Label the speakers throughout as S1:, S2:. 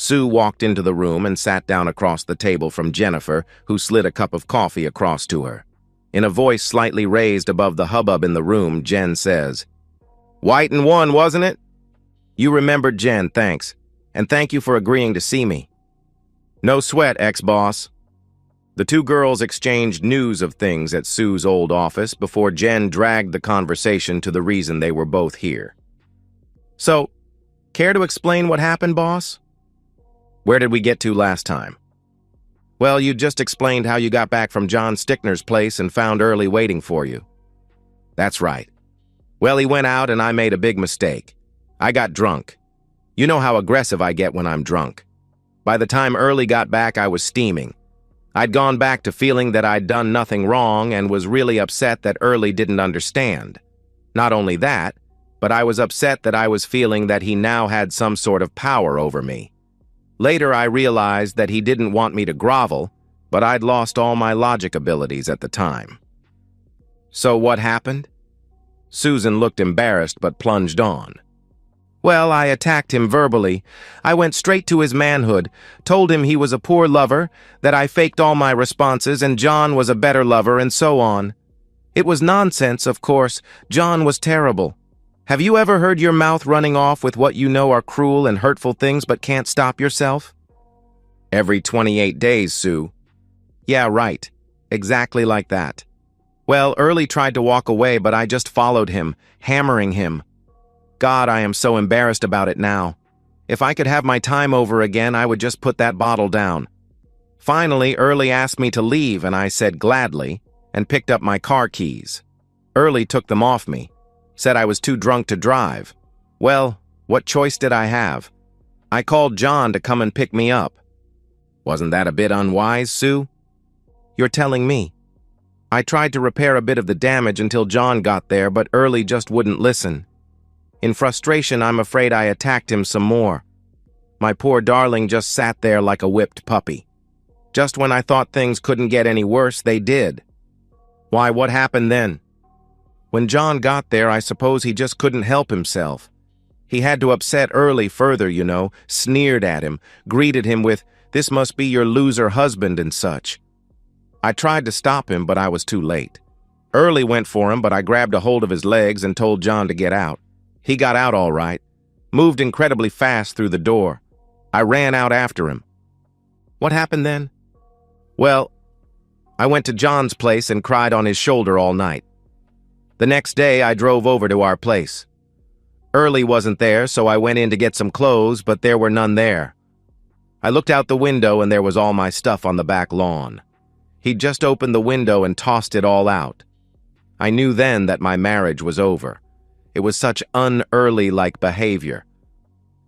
S1: Sue walked into the room and sat down across the table from Jennifer, who slid a cup of coffee across to her. In a voice slightly raised above the hubbub in the room, Jen says, "White and one, wasn't it?" "You remembered, Jen, thanks. And thank you for agreeing to see me." "No sweat, ex-boss." The two girls exchanged news of things at Sue's old office before Jen dragged the conversation to the reason they were both here. "So, care to explain what happened, boss?" "Where did we get to last time?" "Well, you just explained how you got back from John Stickner's place and found Early waiting for you." "That's right. Well, he went out and I made a big mistake. I got drunk. You know how aggressive I get when I'm drunk. By the time Early got back, I was steaming. I'd gone back to feeling that I'd done nothing wrong and was really upset that Early didn't understand. Not only that, but I was upset that I was feeling that he now had some sort of power over me. Later, I realized that he didn't want me to grovel, but I'd lost all my logic abilities at the time. "So what happened?" Susan looked embarrassed but plunged on. "Well, I attacked him verbally. I went straight to his manhood, told him he was a poor lover, that I faked all my responses and John was a better lover, and so on. It was nonsense, of course. John was terrible. Have you ever heard your mouth running off with what you know are cruel and hurtful things but can't stop yourself?" "Every 28 days, Sue." "Yeah, right. Exactly like that. Well, Early tried to walk away, but I just followed him, hammering him. God, I am so embarrassed about it now. If I could have my time over again, I would just put that bottle down. Finally, Early asked me to leave, and I said gladly, and picked up my car keys. Early took them off me, said I was too drunk to drive. Well, what choice did I have? I called John to come and pick me up. Wasn't that a bit unwise, Sue?" "You're telling me. I tried to repair a bit of the damage until John got there, but Early just wouldn't listen. In frustration, I'm afraid I attacked him some more. My poor darling just sat there like a whipped puppy. Just when I thought things couldn't get any worse, they did." "Why, what happened then?" "When John got there, I suppose he just couldn't help himself. He had to upset Early further, you know, sneered at him, greeted him with, 'This must be your loser husband,' and such. I tried to stop him, but I was too late. Early went for him, but I grabbed a hold of his legs and told John to get out. He got out all right, moved incredibly fast through the door. I ran out after him." "What happened then?" "Well, I went to John's place and cried on his shoulder all night. The next day, I drove over to our place. Early wasn't there, so I went in to get some clothes, but there were none there. I looked out the window and there was all my stuff on the back lawn. He'd just opened the window and tossed it all out. I knew then that my marriage was over. It was such un-Early-like behavior.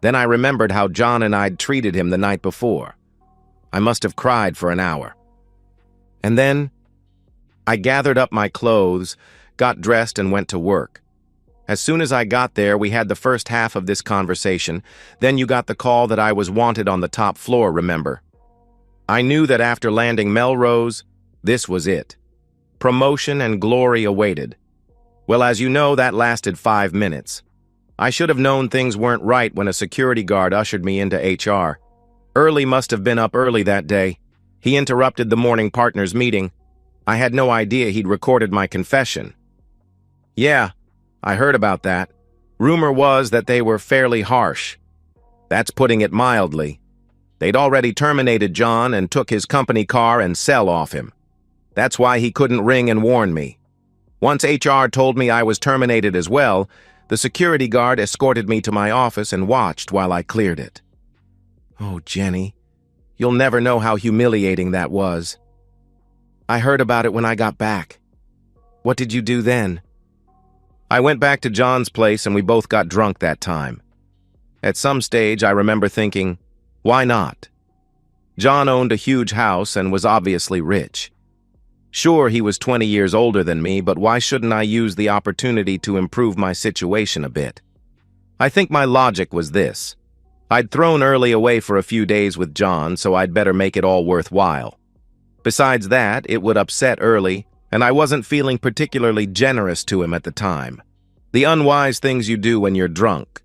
S1: Then I remembered how John and I'd treated him the night before. I must have cried for an hour. And then I gathered up my clothes, got dressed, and went to work. As soon as I got there, we had the first half of this conversation. Then you got the call that I was wanted on the top floor, remember? I knew that after landing Melrose, this was it. Promotion and glory awaited. Well, as you know, that lasted 5 minutes. I should have known things weren't right when a security guard ushered me into HR. Early must have been up early that day. He interrupted the morning partners meeting. I had no idea he'd recorded my confession. Yeah, I heard about that. Rumor was that they were fairly harsh. That's putting it mildly. They'd already terminated John and took his company car and sell off him. That's why he couldn't ring and warn me. Once HR told me I was terminated as well, the security guard escorted me to my office and watched while I cleared it. Oh, Jenny, you'll never know how humiliating that was. I heard about it when I got back. What did you do then? I went back to John's place and we both got drunk that time. At some stage, I remember thinking, why not? John owned a huge house and was obviously rich. Sure, he was 20 years older than me, but why shouldn't I use the opportunity to improve my situation a bit? I think my logic was this. I'd thrown Early away for a few days with John, so I'd better make it all worthwhile. Besides that, it would upset Early, and I wasn't feeling particularly generous to him at the time. The unwise things you do when you're drunk.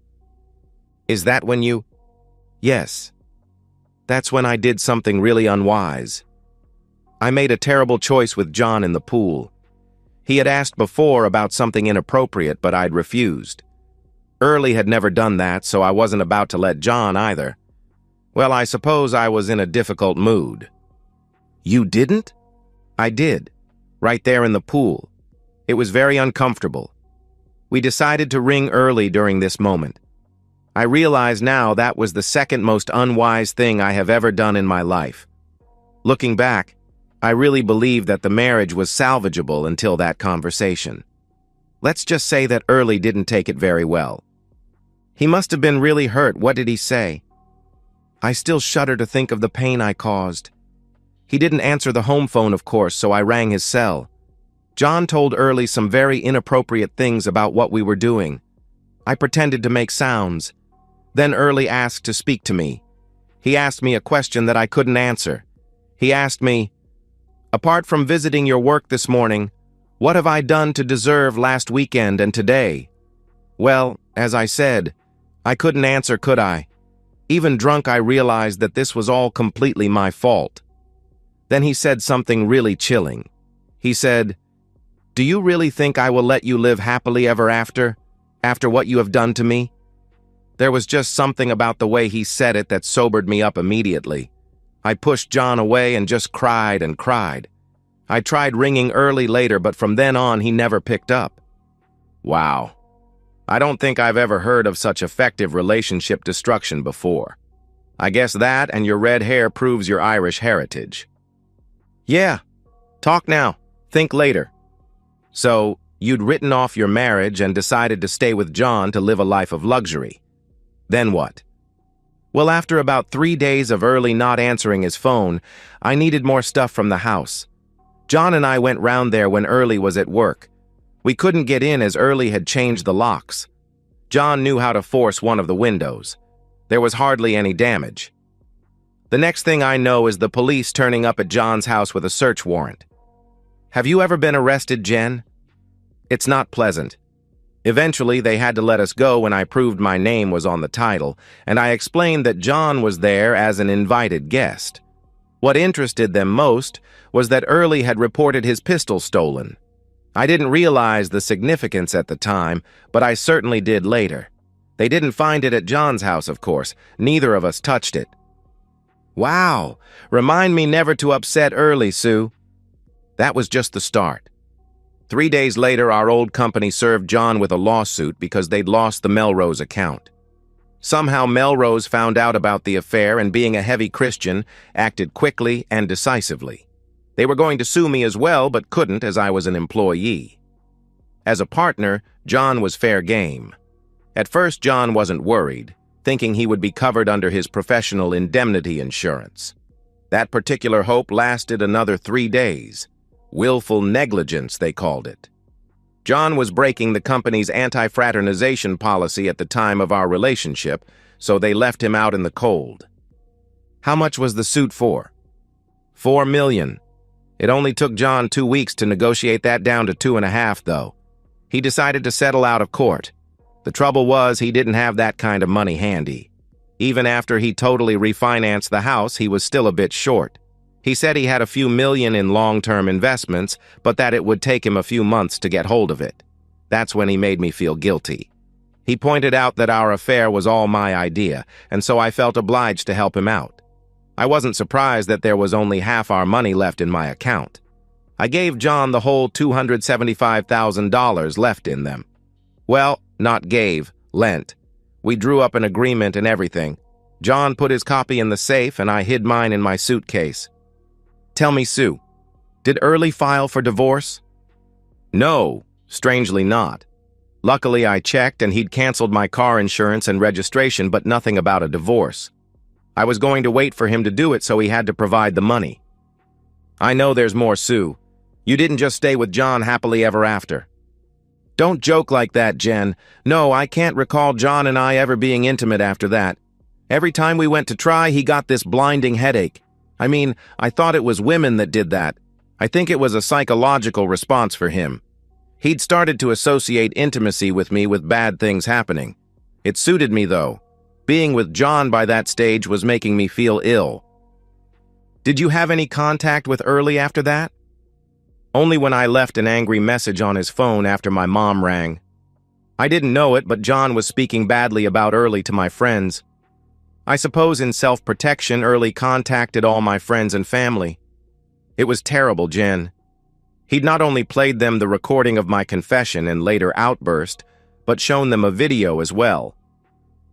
S1: Is that when you... Yes. That's when I did something really unwise. I made a terrible choice with John in the pool. He had asked before about something inappropriate, but I'd refused. Early had never done that, so I wasn't about to let John either. Well, I suppose I was in a difficult mood. You didn't? I did. Right there in the pool. It was very uncomfortable. We decided to ring early during this moment. I realize now that was the second most unwise thing I have ever done in my life. Looking back, I really believe that the marriage was salvageable until that conversation. Let's just say that Early didn't take it very well. He must have been really hurt. What did he say? I still shudder to think of the pain I caused. He didn't answer the home phone, of course, so I rang his cell. John told Early some very inappropriate things about what we were doing. I pretended to make sounds. Then Early asked to speak to me. He asked me a question that I couldn't answer. He asked me, "Apart from visiting your work this morning, what have I done to deserve last weekend and today?" Well, as I said, I couldn't answer, could I? Even drunk, I realized that this was all completely my fault. Then he said something really chilling. He said, "Do you really think I will let you live happily ever after what you have done to me?" There was just something about the way he said it that sobered me up immediately. I pushed John away and just cried and cried. I tried ringing Early later, but from then on he never picked up. Wow. I don't think I've ever heard of such effective relationship destruction before. I guess that and your red hair proves your Irish heritage. Yeah. Talk now. Think later. So, you'd written off your marriage and decided to stay with John to live a life of luxury. Then what? Well, after about 3 days of Early not answering his phone, I needed more stuff from the house. John and I went round there when Early was at work. We couldn't get in as Early had changed the locks. John knew how to force one of the windows. There was hardly any damage. The next thing I know is the police turning up at John's house with a search warrant. Have you ever been arrested, Jen? It's not pleasant. Eventually, they had to let us go when I proved my name was on the title, and I explained that John was there as an invited guest. What interested them most was that Early had reported his pistol stolen. I didn't realize the significance at the time, but I certainly did later. They didn't find it at John's house, of course. Neither of us touched it. Wow! Remind me never to upset Early, Sue. That was just the start. 3 days later, our old company served John with a lawsuit because they'd lost the Melrose account. Somehow Melrose found out about the affair and, being a heavy Christian, acted quickly and decisively. They were going to sue me as well, but couldn't as I was an employee. As a partner, John was fair game. At first, John wasn't worried, thinking he would be covered under his professional indemnity insurance. That particular hope lasted another 3 days. Willful negligence, they called it. John was breaking the company's anti-fraternization policy at the time of our relationship, so they left him out in the cold. How much was the suit for? $4 million. It only took John 2 weeks to negotiate that down to 2.5, though. He decided to settle out of court. The trouble was he didn't have that kind of money handy. Even after he totally refinanced the house, he was still a bit short. He said he had a few million in long-term investments, but that it would take him a few months to get hold of it. That's when he made me feel guilty. He pointed out that our affair was all my idea, and so I felt obliged to help him out. I wasn't surprised that there was only half our money left in my account. I gave John the whole $275,000 left in them. Well, not gave, lent. We drew up an agreement and everything. John put his copy in the safe, and I hid mine in my suitcase. Tell me, Sue, did Early file for divorce? No, strangely not. Luckily, I checked and he'd canceled my car insurance and registration, but nothing about a divorce. I was going to wait for him to do it, so he had to provide the money. I know there's more, Sue. You didn't just stay with John happily ever after. Don't joke like that, Jen. No, I can't recall John and I ever being intimate after that. Every time we went to try, he got this blinding headache. I mean, I thought it was women that did that. I think it was a psychological response for him. He'd started to associate intimacy with me with bad things happening. It suited me, though. Being with John by that stage was making me feel ill. Did you have any contact with Early after that? Only when I left an angry message on his phone after my mom rang. I didn't know it, but John was speaking badly about Early to my friends. I suppose in self-protection, Early contacted all my friends and family. It was terrible, Jen. He'd not only played them the recording of my confession and later outburst, but shown them a video as well.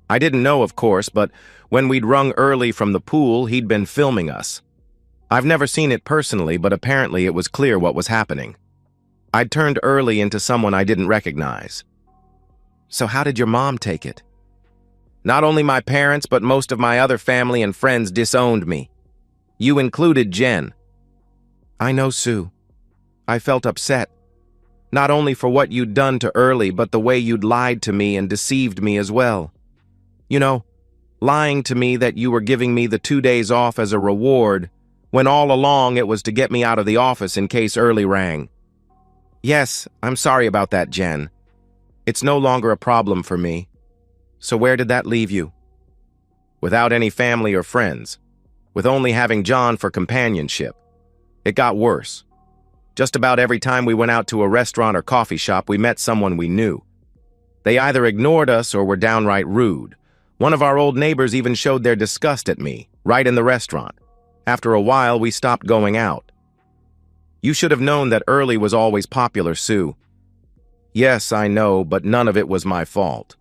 S1: I didn't know, of course, but when we'd rung Early from the pool, he'd been filming us. I've never seen it personally, but apparently it was clear what was happening. I'd turned Early into someone I didn't recognize. So how did your mom take it? Not only my parents, but most of my other family and friends disowned me. You included, Jen. I know, Sue. I felt upset. Not only for what you'd done to Early, but the way you'd lied to me and deceived me as well. You know, lying to me that you were giving me the 2 days off as a reward, when all along it was to get me out of the office in case Early rang. Yes, I'm sorry about that, Jen. It's no longer a problem for me. So where did that leave you? Without any family or friends, with only having John for companionship. It got worse. Just about every time we went out to a restaurant or coffee shop, we met someone we knew. They either ignored us or were downright rude. One of our old neighbors even showed their disgust at me, right in the restaurant. After a while, we stopped going out. You should have known that Early was always popular, Sue. Yes, I know, but none of it was my fault.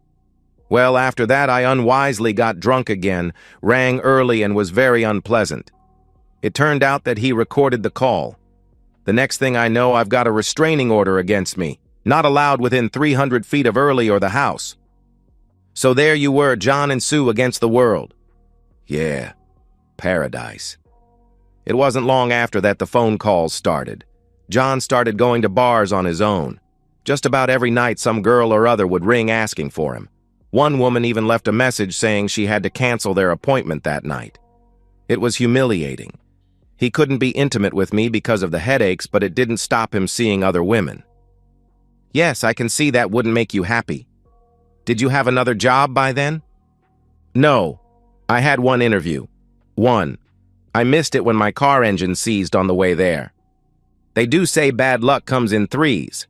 S1: Well, after that, I unwisely got drunk again, rang Early, and was very unpleasant. It turned out that he recorded the call. The next thing I know, I've got a restraining order against me, not allowed within 300 feet of Early or the house. So there you were, John and Sue against the world. Yeah, paradise. It wasn't long after that the phone calls started. John started going to bars on his own. Just about every night some girl or other would ring asking for him. One woman even left a message saying she had to cancel their appointment that night. It was humiliating. He couldn't be intimate with me because of the headaches, but it didn't stop him seeing other women. Yes, I can see that wouldn't make you happy. Did you have another job by then? No. I had one interview. One. I missed it when my car engine seized on the way there. They do say bad luck comes in threes.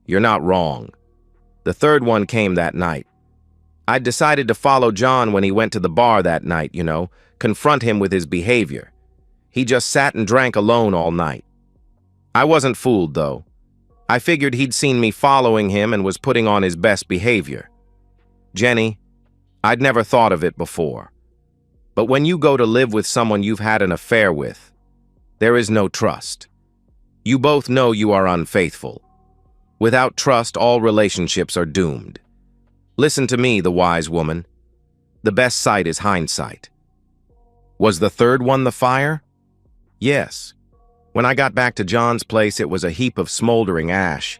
S1: You're not wrong. The third one came that night. I'd decided to follow John when he went to the bar that night, confront him with his behavior. He just sat and drank alone all night. I wasn't fooled, though. I figured he'd seen me following him and was putting on his best behavior. Jenny, I'd never thought of it before. But when you go to live with someone you've had an affair with, there is no trust. You both know you are unfaithful. Without trust, all relationships are doomed. Listen to me, the wise woman. The best sight is hindsight. Was the third one the fire? Yes. When I got back to John's place, it was a heap of smoldering ash.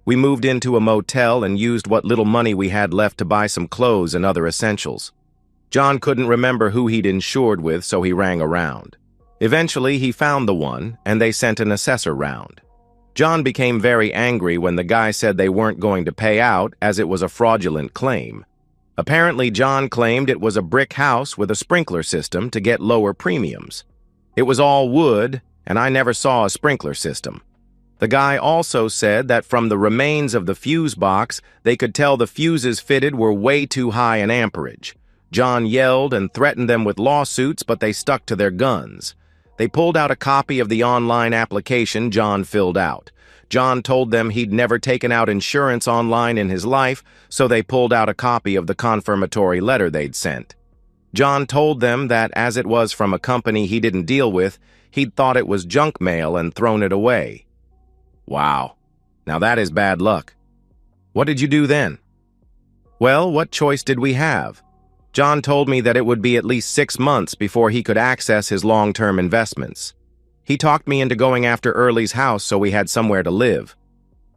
S1: We moved into a motel and used what little money we had left to buy some clothes and other essentials. John couldn't remember who he'd insured with, so he rang around. Eventually, he found the one, and they sent an assessor round. John became very angry when the guy said they weren't going to pay out as it was a fraudulent claim. Apparently, John claimed it was a brick house with a sprinkler system to get lower premiums. It was all wood, and I never saw a sprinkler system. The guy also said that from the remains of the fuse box, they could tell the fuses fitted were way too high in amperage. John yelled and threatened them with lawsuits, but they stuck to their guns. They pulled out a copy of the online application John filled out. John told them he'd never taken out insurance online in his life, so they pulled out a copy of the confirmatory letter they'd sent. John told them that as it was from a company he didn't deal with, he'd thought it was junk mail and thrown it away. Wow. Now that is bad luck. What did you do then? Well, what choice did we have? John told me that it would be at least 6 months before he could access his long-term investments. He talked me into going after Early's house so we had somewhere to live.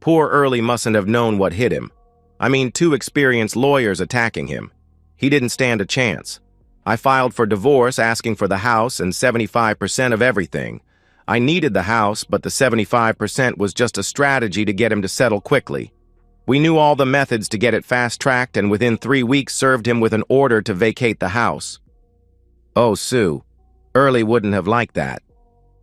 S1: Poor Early mustn't have known what hit him. I mean, 2 experienced lawyers attacking him. He didn't stand a chance. I filed for divorce asking for the house and 75% of everything. I needed the house, but the 75% was just a strategy to get him to settle quickly. We knew all the methods to get it fast-tracked and within 3 weeks served him with an order to vacate the house. Oh, Sue, Early wouldn't have liked that.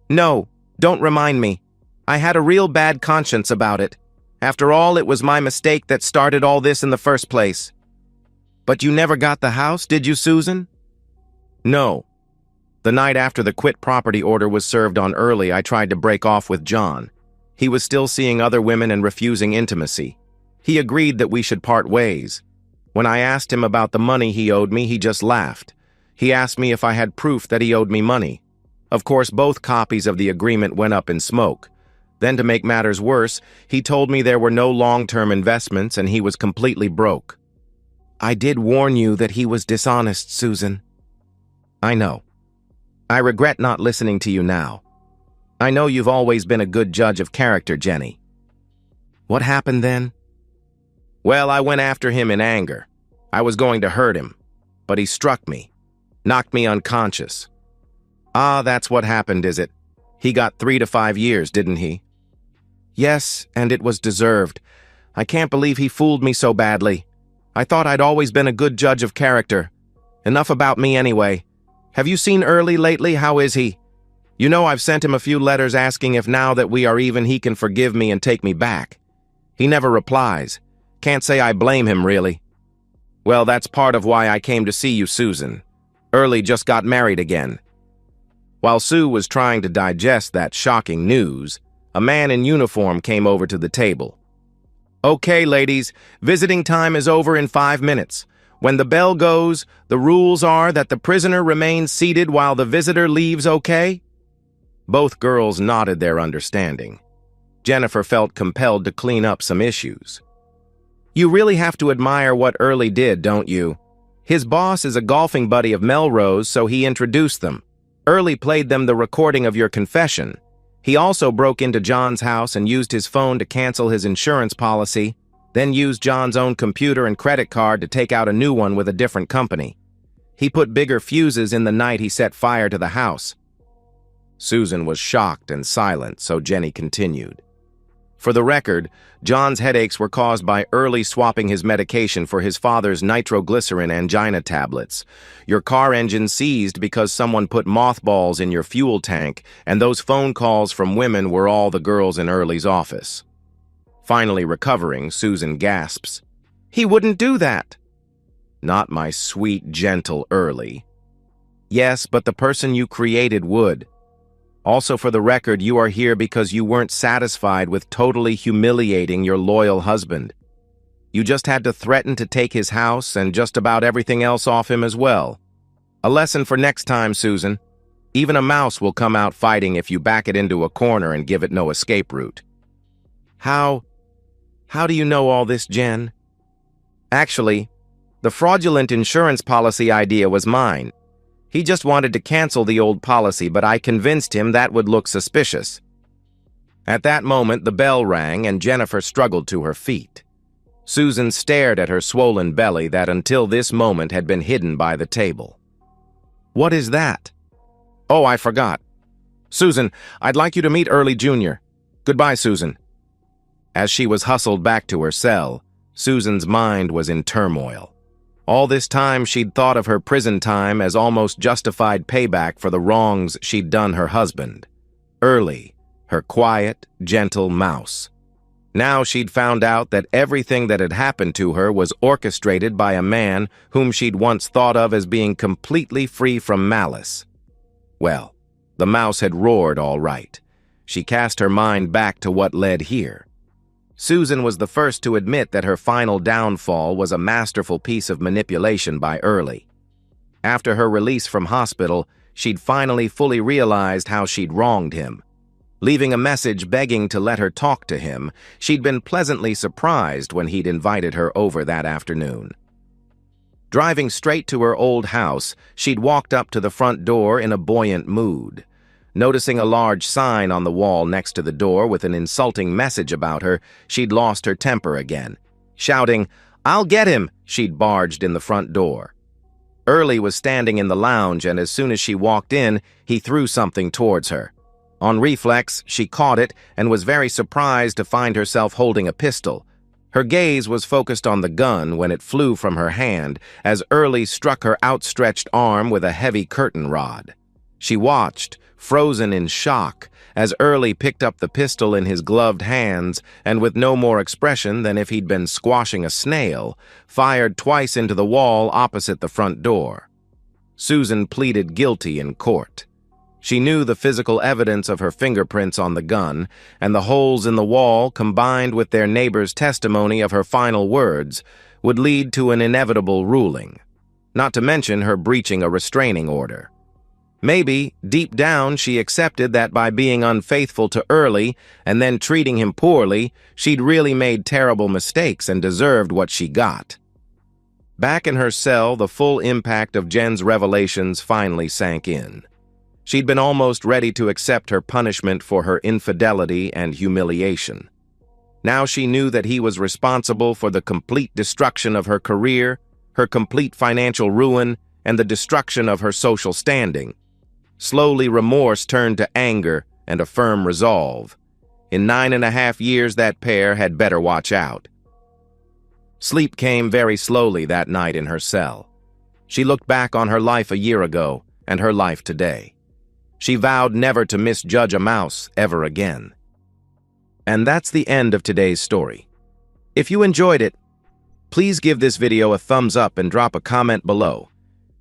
S1: No, don't remind me. I had a real bad conscience about it. After all, it was my mistake that started all this in the first place. But you never got the house, did you, Susan? No. The night after the quit property order was served on Early, I tried to break off with John. He was still seeing other women and refusing intimacy. He agreed that we should part ways. When I asked him about the money he owed me, he just laughed. He asked me if I had proof that he owed me money. Of course, both copies of the agreement went up in smoke. Then, to make matters worse, he told me there were no long-term investments and he was completely broke. I did warn you that he was dishonest, Susan. I know. I regret not listening to you now. I know you've always been a good judge of character, Jenny. What happened then? Well, I went after him in anger. I was going to hurt him, but he struck me, knocked me unconscious. Ah, that's what happened, is it? He got 3 to 5 years, didn't he? Yes, and it was deserved. I can't believe he fooled me so badly. I thought I'd always been a good judge of character. Enough about me anyway. Have you seen Early lately? How is he? You know I've sent him a few letters asking if now that we are even he can forgive me and take me back. He never replies. Can't say I blame him, really. Well, that's part of why I came to see you, Susan. Early just got married again. While Sue was trying to digest that shocking news, a man in uniform came over to the table. Okay, ladies, visiting time is over in 5 minutes. When the bell goes, the rules are that the prisoner remains seated while the visitor leaves, okay? Both girls nodded their understanding. Jennifer felt compelled to clean up some issues. You really have to admire what Early did, don't you? His boss is a golfing buddy of Melrose, so he introduced them. Early played them the recording of your confession. He also broke into John's house and used his phone to cancel his insurance policy, then used John's own computer and credit card to take out a new one with a different company. He put bigger fuses in the night he set fire to the house. Susan was shocked and silent, so Jenny continued. For the record, John's headaches were caused by Early swapping his medication for his father's nitroglycerin angina tablets. Your car engine seized because someone put mothballs in your fuel tank, and those phone calls from women were all the girls in Early's office. Finally recovering, Susan gasps, "He wouldn't do that." Not my sweet, gentle Early. Yes, but the person you created would. Also, for the record, you are here because you weren't satisfied with totally humiliating your loyal husband. You just had to threaten to take his house and just about everything else off him as well. A lesson for next time, Susan. Even a mouse will come out fighting if you back it into a corner and give it no escape route. How do you know all this, Jen? Actually, the fraudulent insurance policy idea was mine. He just wanted to cancel the old policy, but I convinced him that would look suspicious. At that moment, the bell rang and Jennifer struggled to her feet. Susan stared at her swollen belly that until this moment had been hidden by the table. What is that? Oh, I forgot. Susan, I'd like you to meet Early Jr. Goodbye, Susan. As she was hustled back to her cell, Susan's mind was in turmoil. All this time, she'd thought of her prison time as almost justified payback for the wrongs she'd done her husband. Early, her quiet, gentle mouse. Now she'd found out that everything that had happened to her was orchestrated by a man whom she'd once thought of as being completely free from malice. Well, the mouse had roared all right. She cast her mind back to what led here. Susan was the first to admit that her final downfall was a masterful piece of manipulation by Early. After her release from hospital, she'd finally fully realized how she'd wronged him. Leaving a message begging to let her talk to him, she'd been pleasantly surprised when he'd invited her over that afternoon. Driving straight to her old house, she'd walked up to the front door in a buoyant mood. Noticing a large sign on the wall next to the door with an insulting message about her, she'd lost her temper again. Shouting, "I'll get him!" she'd barged in the front door. Early was standing in the lounge, and as soon as she walked in, he threw something towards her. On reflex, she caught it and was very surprised to find herself holding a pistol. Her gaze was focused on the gun when it flew from her hand as Early struck her outstretched arm with a heavy curtain rod. She watched, frozen in shock, as Early picked up the pistol in his gloved hands and, with no more expression than if he'd been squashing a snail, fired twice into the wall opposite the front door. Susan pleaded guilty in court. She knew the physical evidence of her fingerprints on the gun, and the holes in the wall, combined with their neighbor's testimony of her final words, would lead to an inevitable ruling, not to mention her breaching a restraining order. Maybe, deep down, she accepted that by being unfaithful to Early and then treating him poorly, she'd really made terrible mistakes and deserved what she got. Back in her cell, the full impact of Jen's revelations finally sank in. She'd been almost ready to accept her punishment for her infidelity and humiliation. Now she knew that he was responsible for the complete destruction of her career, her complete financial ruin, and the destruction of her social standing. Slowly, remorse turned to anger and a firm resolve. In 9.5 years, that pair had better watch out. Sleep came very slowly that night in her cell. She looked back on her life a year ago and her life today. She vowed never to misjudge a mouse ever again. And that's the end of today's story. If you enjoyed it, please give this video a thumbs up and drop a comment below.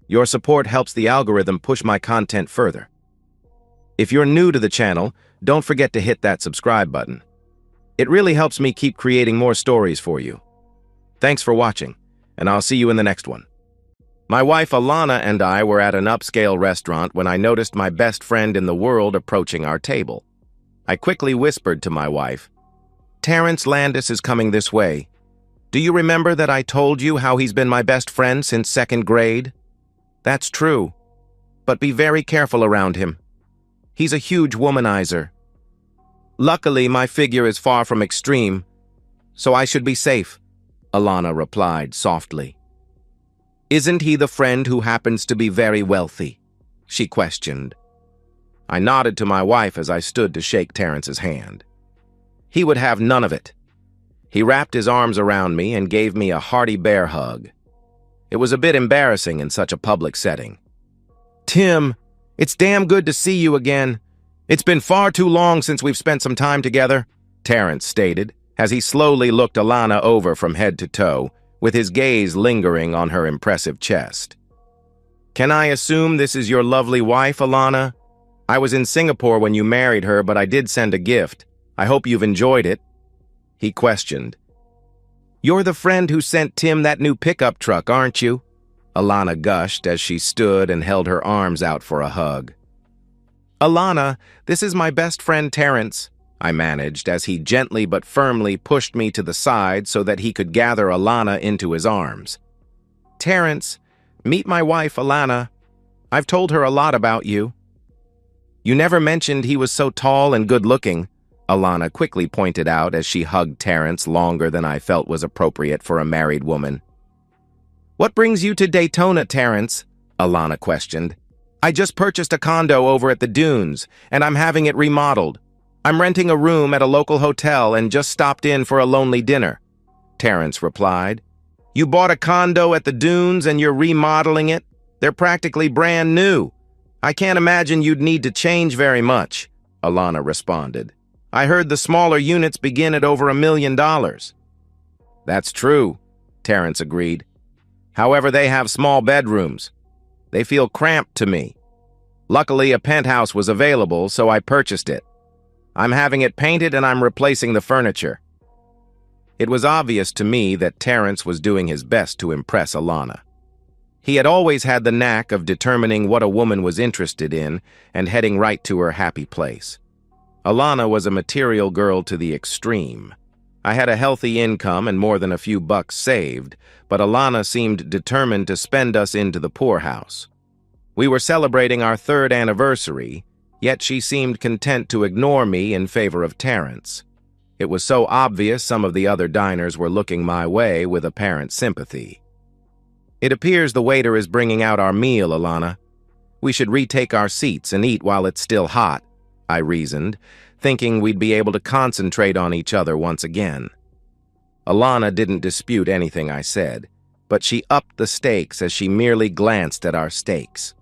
S1: Your support helps the algorithm push my content further. If you're new to the channel, don't forget to hit that subscribe button. It really helps me keep creating more stories for you. Thanks for watching, and I'll see you in the next one. My wife Alana and I were at an upscale restaurant when I noticed my best friend in the world approaching our table. I quickly whispered to my wife, "Terrence Landis is coming this way. Do you remember that I told you how he's been my best friend since 2nd grade? That's true, but be very careful around him. He's a huge womanizer. Luckily, my figure is far from extreme, so I should be safe," Alana replied softly. "Isn't he the friend who happens to be very wealthy?" she questioned. I nodded to my wife as I stood to shake Terrence's hand. He would have none of it. He wrapped his arms around me and gave me a hearty bear hug. It was a bit embarrassing in such a public setting. "Tim, it's damn good to see you again. It's been far too long since we've spent some time together," Terrence stated, as he slowly looked Alana over from head to toe, with his gaze lingering on her impressive chest. "Can I assume this is your lovely wife, Alana? I was in Singapore when you married her, but I did send a gift. I hope you've enjoyed it," he questioned. "You're the friend who sent Tim that new pickup truck, aren't you?" Alana gushed as she stood and held her arms out for a hug. "Alana, this is my best friend Terrence," I managed as he gently but firmly pushed me to the side so that he could gather Alana into his arms. "Terrence, meet my wife Alana. I've told her a lot about you." "You never mentioned he was so tall and good-looking," Alana quickly pointed out as she hugged Terrence longer than I felt was appropriate for a married woman. "What brings you to Daytona, Terrence?" Alana questioned. "I just purchased a condo over at the Dunes, and I'm having it remodeled. I'm renting a room at a local hotel and just stopped in for a lonely dinner," Terrence replied. "You bought a condo at the Dunes and you're remodeling it? They're practically brand new. I can't imagine you'd need to change very much," Alana responded. "I heard the smaller units begin at over $1 million. "That's true," Terrence agreed. "However, they have small bedrooms. They feel cramped to me. Luckily, a penthouse was available, so I purchased it. I'm having it painted and I'm replacing the furniture." It was obvious to me that Terrence was doing his best to impress Alana. He had always had the knack of determining what a woman was interested in and heading right to her happy place. Alana was a material girl to the extreme. I had a healthy income and more than a few bucks saved, but Alana seemed determined to spend us into the poorhouse. We were celebrating our 3rd anniversary, yet she seemed content to ignore me in favor of Terrence. It was so obvious some of the other diners were looking my way with apparent sympathy. "It appears the waiter is bringing out our meal, Alana. We should retake our seats and eat while it's still hot," I reasoned, thinking we'd be able to concentrate on each other once again. Alana didn't dispute anything I said, but she upped the stakes as she merely glanced at our steaks.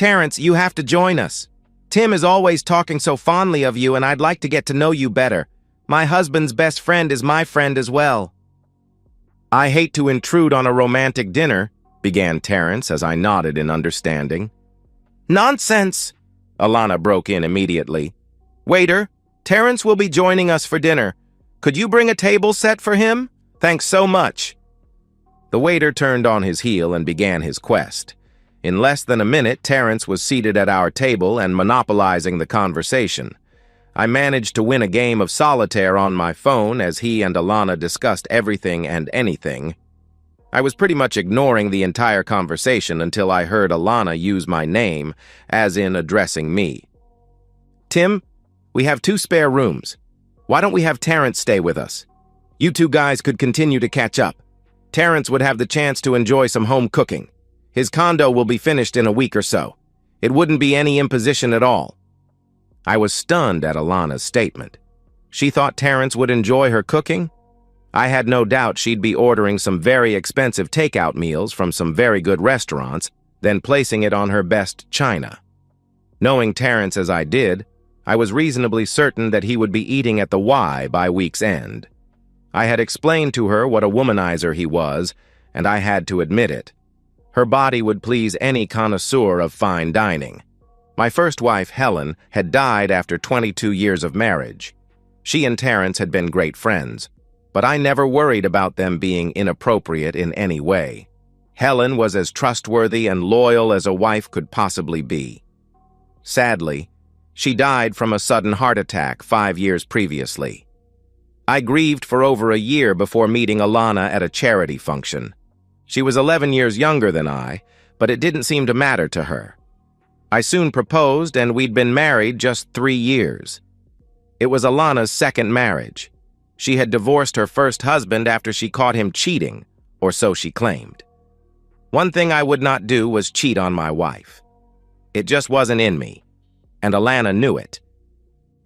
S1: Terrence, you have to join us. Tim is always talking so fondly of you, and I'd like to get to know you better. My husband's best friend is my friend as well. I hate to intrude on a romantic dinner, began Terrence as I nodded in understanding. Nonsense, Alana broke in immediately. Waiter, Terrence will be joining us for dinner. Could you bring a table set for him? Thanks so much. The waiter turned on his heel and began his quest. In less than a minute, Terrence was seated at our table and monopolizing the conversation. I managed to win a game of solitaire on my phone as he and Alana discussed everything and anything. I was pretty much ignoring the entire conversation until I heard Alana use my name, as in addressing me. Tim, we have 2 spare rooms. Why don't we have Terrence stay with us? You 2 guys could continue to catch up. Terrence would have the chance to enjoy some home cooking. His condo will be finished in a week or so. It wouldn't be any imposition at all. I was stunned at Alana's statement. She thought Terrence would enjoy her cooking? I had no doubt she'd be ordering some very expensive takeout meals from some very good restaurants, then placing it on her best china. Knowing Terrence as I did, I was reasonably certain that he would be eating at the Y by week's end. I had explained to her what a womanizer he was, and I had to admit it. Her body would please any connoisseur of fine dining. My first wife, Helen, had died after 22 years of marriage. She and Terrence had been great friends, but I never worried about them being inappropriate in any way. Helen was as trustworthy and loyal as a wife could possibly be. Sadly, she died from a sudden heart attack 5 years previously. I grieved for over a year before meeting Alana at a charity function. She was 11 years younger than I, but it didn't seem to matter to her. I soon proposed, and we'd been married just 3 years. It was Alana's second marriage. She had divorced her first husband after she caught him cheating, or so she claimed. One thing I would not do was cheat on my wife. It just wasn't in me, and Alana knew it.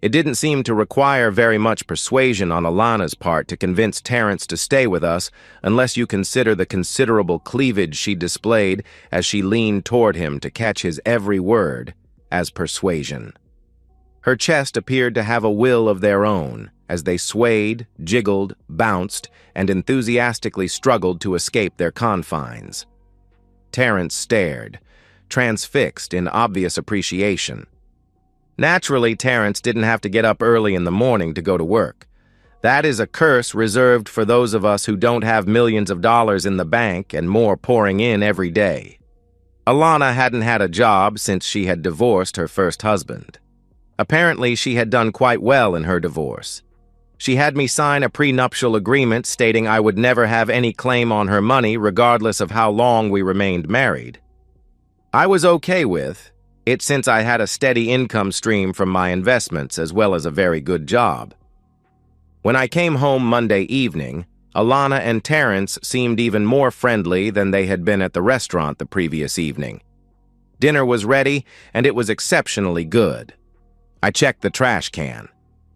S1: It didn't seem to require very much persuasion on Alana's part to convince Terrence to stay with us, unless you consider the considerable cleavage she displayed as she leaned toward him to catch his every word as persuasion. Her chest appeared to have a will of their own as they swayed, jiggled, bounced, and enthusiastically struggled to escape their confines. Terrence stared, transfixed in obvious appreciation. Naturally, Terrence didn't have to get up early in the morning to go to work. That is a curse reserved for those of us who don't have millions of dollars in the bank and more pouring in every day. Alana hadn't had a job since she had divorced her first husband. Apparently, she had done quite well in her divorce. She had me sign a prenuptial agreement stating I would never have any claim on her money regardless of how long we remained married. I was okay with it since I had a steady income stream from my investments as well as a very good job. When I came home Monday evening, Alana and Terrence seemed even more friendly than they had been at the restaurant the previous evening. Dinner was ready, and it was exceptionally good. I checked the trash can.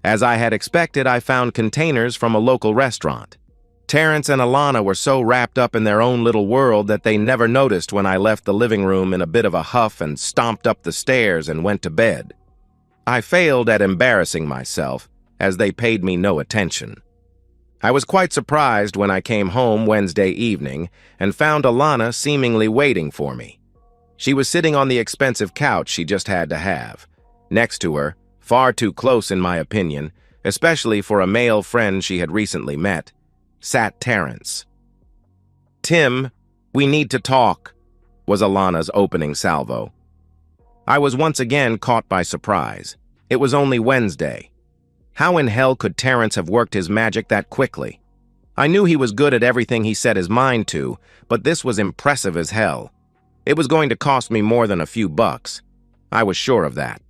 S1: As I had expected, I found containers from a local restaurant. Terrence and Alana were so wrapped up in their own little world that they never noticed when I left the living room in a bit of a huff and stomped up the stairs and went to bed. I failed at embarrassing myself, as they paid me no attention. I was quite surprised when I came home Wednesday evening and found Alana seemingly waiting for me. She was sitting on the expensive couch she just had to have. Next to her, far too close in my opinion, especially for a male friend she had recently met, sat Terrence. "Tim, we need to talk," was Alana's opening salvo. I was once again caught by surprise. It was only Wednesday. How in hell could Terrence have worked his magic that quickly? I knew he was good at everything he set his mind to, but this was impressive as hell. It was going to cost me more than a few bucks. I was sure of that.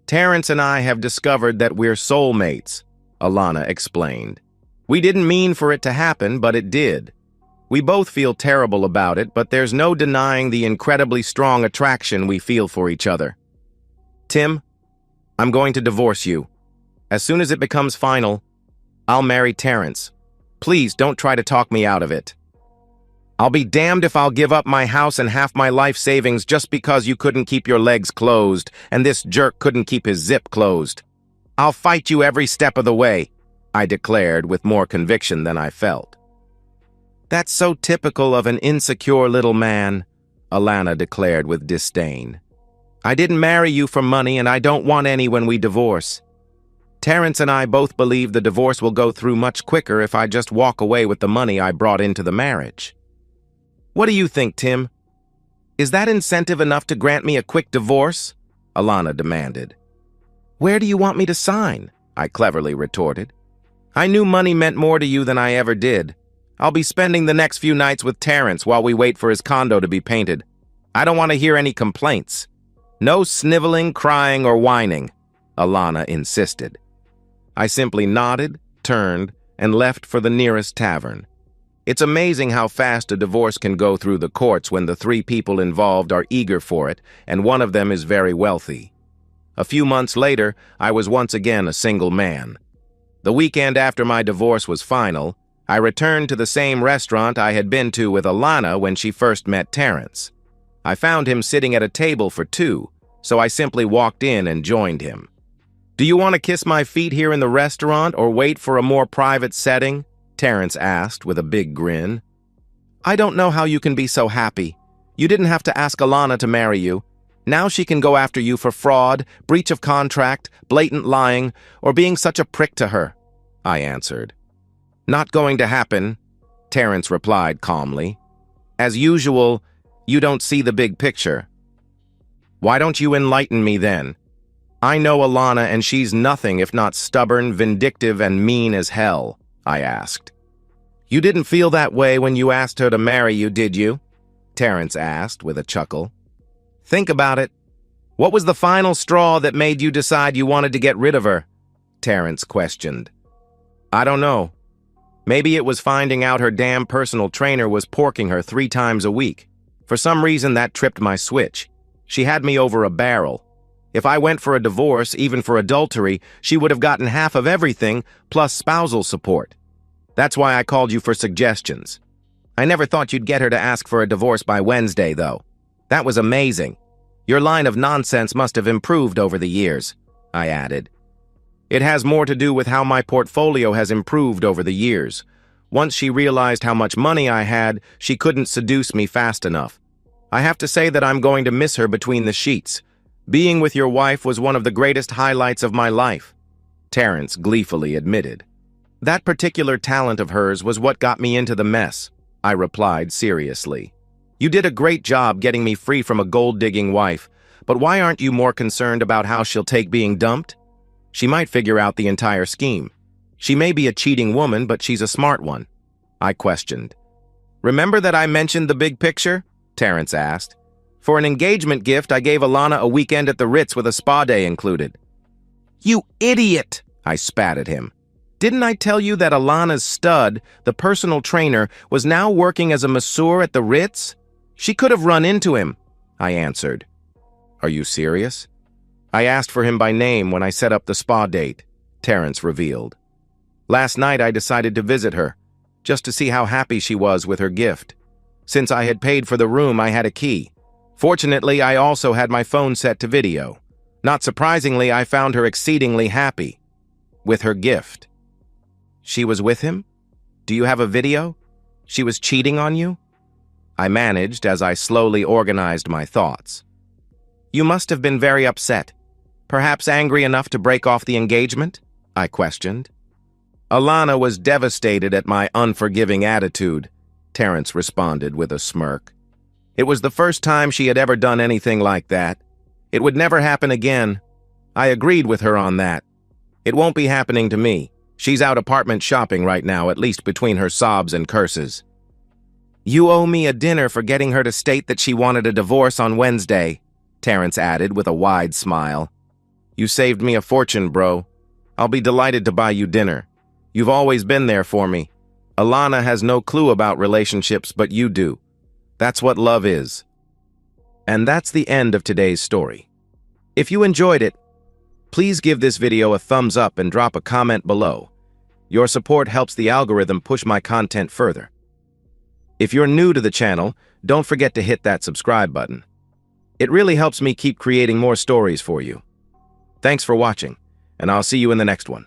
S1: "Terrence and I have discovered that we're soulmates," Alana explained. "We didn't mean for it to happen, but it did. We both feel terrible about it, but there's no denying the incredibly strong attraction we feel for each other. Tim, I'm going to divorce you. As soon as it becomes final, I'll marry Terrence. Please don't try to talk me out of it." I'll be damned if I'll give up my house and half my life savings just because you couldn't keep your legs closed and this jerk couldn't keep his zip closed. I'll fight you every step of the way, I declared with more conviction than I felt. That's so typical of an insecure little man, Alana declared with disdain. I didn't marry you for money and I don't want any when we divorce. Terrence and I both believe the divorce will go through much quicker if I just walk away with the money I brought into the marriage. What do you think, Tim? Is that incentive enough to grant me a quick divorce? Alana demanded. Where do you want me to sign? I cleverly retorted. I knew money meant more to you than I ever did. I'll be spending the next few nights with Terrence while we wait for his condo to be painted. I don't want to hear any complaints. No sniveling, crying, or whining, Alana insisted. I simply nodded, turned, and left for the nearest tavern. It's amazing how fast a divorce can go through the courts when the three people involved are eager for it, and one of them is very wealthy. A few months later, I was once again a single man. The weekend after my divorce was final, I returned to the same restaurant I had been to with Alana when she first met Terrence. I found him sitting at a table for two, so I simply walked in and joined him. Do you want to kiss my feet here in the restaurant or wait for a more private setting? Terrence asked with a big grin. I don't know how you can be so happy. You didn't have to ask Alana to marry you. Now she can go after you for fraud, breach of contract, blatant lying, or being such a prick to her, I answered. Not going to happen, Terrence replied calmly. As usual, you don't see the big picture. Why don't you enlighten me then? I know Alana and she's nothing if not stubborn, vindictive, and mean as hell, I asked. You didn't feel that way when you asked her to marry you, did you? Terrence asked with a chuckle. Think about it. What was the final straw that made you decide you wanted to get rid of her? Terrence questioned. I don't know. Maybe it was finding out her damn personal trainer was porking her 3 times a week. For some reason that tripped my switch. She had me over a barrel. If I went for a divorce, even for adultery, she would have gotten half of everything, plus spousal support. That's why I called you for suggestions. I never thought you'd get her to ask for a divorce by Wednesday, though. That was amazing. Your line of nonsense must have improved over the years, I added. It has more to do with how my portfolio has improved over the years. Once she realized how much money I had, she couldn't seduce me fast enough. I have to say that I'm going to miss her between the sheets. Being with your wife was one of the greatest highlights of my life, Terrence gleefully admitted. That particular talent of hers was what got me into the mess, I replied seriously. You did a great job getting me free from a gold-digging wife, but why aren't you more concerned about how she'll take being dumped? She might figure out the entire scheme. She may be a cheating woman, but she's a smart one, I questioned. Remember that I mentioned the big picture? Terrence asked. For an engagement gift, I gave Alana a weekend at the Ritz with a spa day included. You idiot! I spat at him. Didn't I tell you that Alana's stud, the personal trainer, was now working as a masseur at the Ritz? She could have run into him, I answered. Are you serious? I asked for him by name when I set up the spa date, Terrence revealed. Last night I decided to visit her, just to see how happy she was with her gift. Since I had paid for the room, I had a key. Fortunately, I also had my phone set to video. Not surprisingly, I found her exceedingly happy with her gift. She was with him? Do you have a video? She was cheating on you? I managed as I slowly organized my thoughts. You must have been very upset. Perhaps angry enough to break off the engagement? I questioned. Alana was devastated at my unforgiving attitude, Terrence responded with a smirk. It was the first time she had ever done anything like that. It would never happen again. I agreed with her on that. It won't be happening to me. She's out apartment shopping right now, at least between her sobs and curses. You owe me a dinner for getting her to state that she wanted a divorce on Wednesday, Terrence added with a wide smile. You saved me a fortune, bro. I'll be delighted to buy you dinner. You've always been there for me. Alana has no clue about relationships, but you do. That's what love is. And that's the end of today's story. If you enjoyed it, please give this video a thumbs up and drop a comment below. Your support helps the algorithm push my content further. If you're new to the channel, don't forget to hit that subscribe button. It really helps me keep creating more stories for you. Thanks for watching, and I'll see you in the next one.